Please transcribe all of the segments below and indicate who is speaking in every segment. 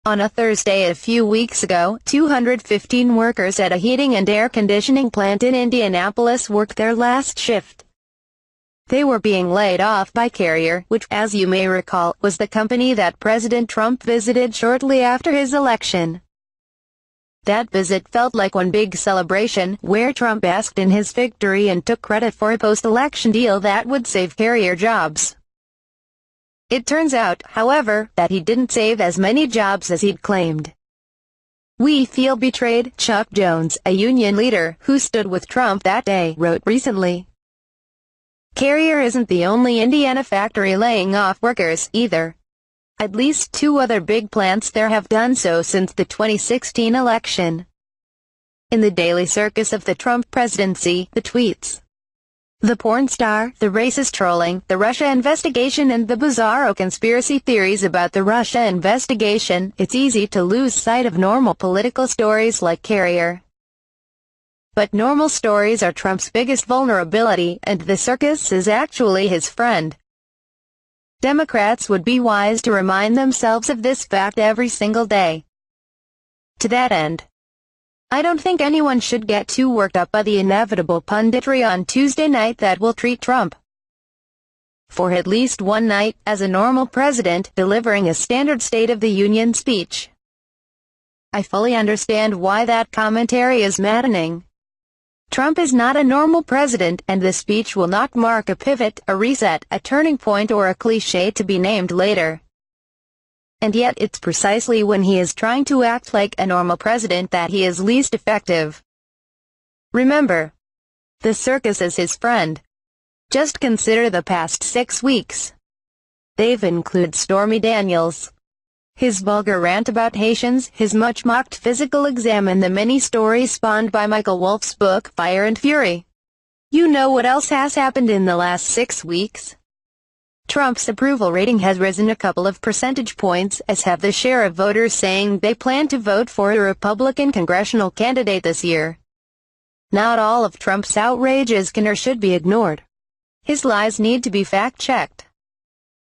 Speaker 1: On a Thursday a few weeks ago, 215 workers at a heating and air conditioning plant in Indianapolis worked their last shift. They were being laid off by Carrier, which, as you may recall, was the company that President Trump visited shortly after his election. That visit felt like one big celebration, where Trump basked in his victory and took credit for a post-election deal that would save Carrier jobs. It turns out, however, that he didn't save as many jobs as he'd claimed. "We feel betrayed," Chuck Jones, a union leader who stood with Trump that day, wrote recently. Carrier isn't the only Indiana factory laying off workers, either. At least 2 other big plants there have done so since the 2016 election. In the daily circus of the Trump presidency, the tweets, the porn star, the racist trolling, the Russia investigation and the bizarro conspiracy theories about the Russia investigation, it's easy to lose sight of normal political stories like Carrier. But normal stories are Trump's biggest vulnerability, and the circus is actually his friend. Democrats would be wise to remind themselves of this fact every single day. To that end, I don't think anyone should get too worked up by the inevitable punditry on Tuesday night that will treat Trump for at least one night as a normal president delivering a standard State of the Union speech. I fully understand why that commentary is maddening. Trump is not a normal president, and the speech will not mark a pivot, a reset, a turning point, or a cliché to be named later. And yet it's precisely when he is trying to act like a normal president that he is least effective. Remember, the circus is his friend. Just consider the past 6 weeks. They've included Stormy Daniels, his vulgar rant about Haitians, his much-mocked physical exam, and the many stories spawned by Michael Wolff's book, Fire and Fury. You know what else has happened in the last 6 weeks? Trump's approval rating has risen a couple of percentage points, as have the share of voters saying they plan to vote for a Republican congressional candidate this year. Not all of Trump's outrages can or should be ignored. His lies need to be fact-checked.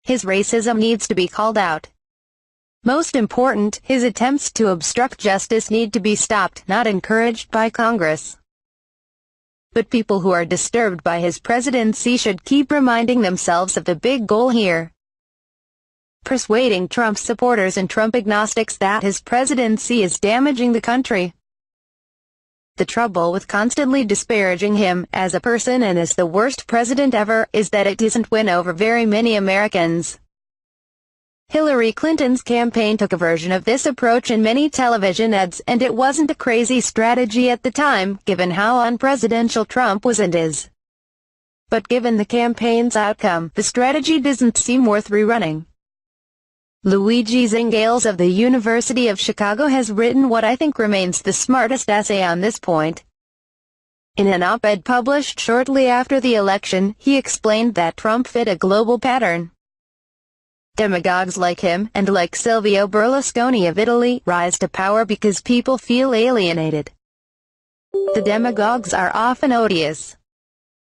Speaker 1: His racism needs to be called out. Most important, his attempts to obstruct justice need to be stopped, not encouraged by Congress. But people who are disturbed by his presidency should keep reminding themselves of the big goal here: persuading Trump supporters and Trump agnostics that his presidency is damaging the country. The trouble with constantly disparaging him as a person and as the worst president ever is that it doesn't win over very many Americans. Hillary Clinton's campaign took a version of this approach in many television ads, and it wasn't a crazy strategy at the time, given how unpresidential Trump was and is. But given the campaign's outcome, the strategy doesn't seem worth rerunning. Luigi Zingales of the University of Chicago has written what I think remains the smartest essay on this point. In an op-ed published shortly after the election, he explained that Trump fit a global pattern. Demagogues like him, and like Silvio Berlusconi of Italy, rise to power because people feel alienated. The demagogues are often odious.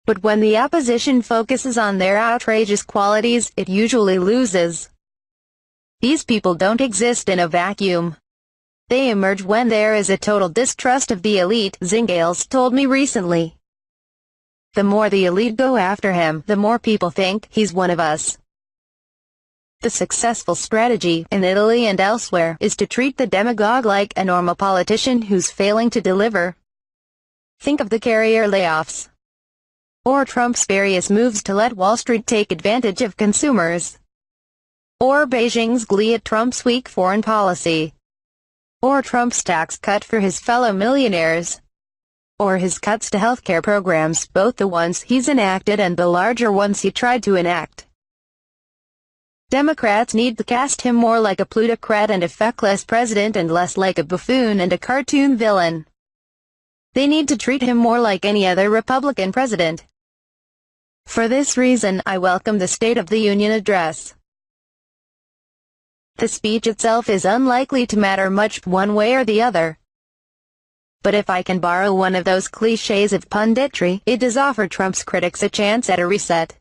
Speaker 1: But when the opposition focuses on their outrageous qualities, it usually loses. These people don't exist in a vacuum. They emerge when there is a total distrust of the elite, Zingales told me recently. The more the elite go after him, the more people think he's one of us. The successful strategy, in Italy and elsewhere, is to treat the demagogue like a normal politician who's failing to deliver. Think of the Carrier layoffs. Or Trump's various moves to let Wall Street take advantage of consumers. Or Beijing's glee at Trump's weak foreign policy. Or Trump's tax cut for his fellow millionaires. Or his cuts to healthcare programs, both the ones he's enacted and the larger ones he tried to enact. Democrats need to cast him more like a plutocrat and a feckless president and less like a buffoon and a cartoon villain. They need to treat him more like any other Republican president. For this reason, I welcome the State of the Union address. The speech itself is unlikely to matter much one way or the other. But if I can borrow one of those clichés of punditry, it does offer Trump's critics a chance at a reset.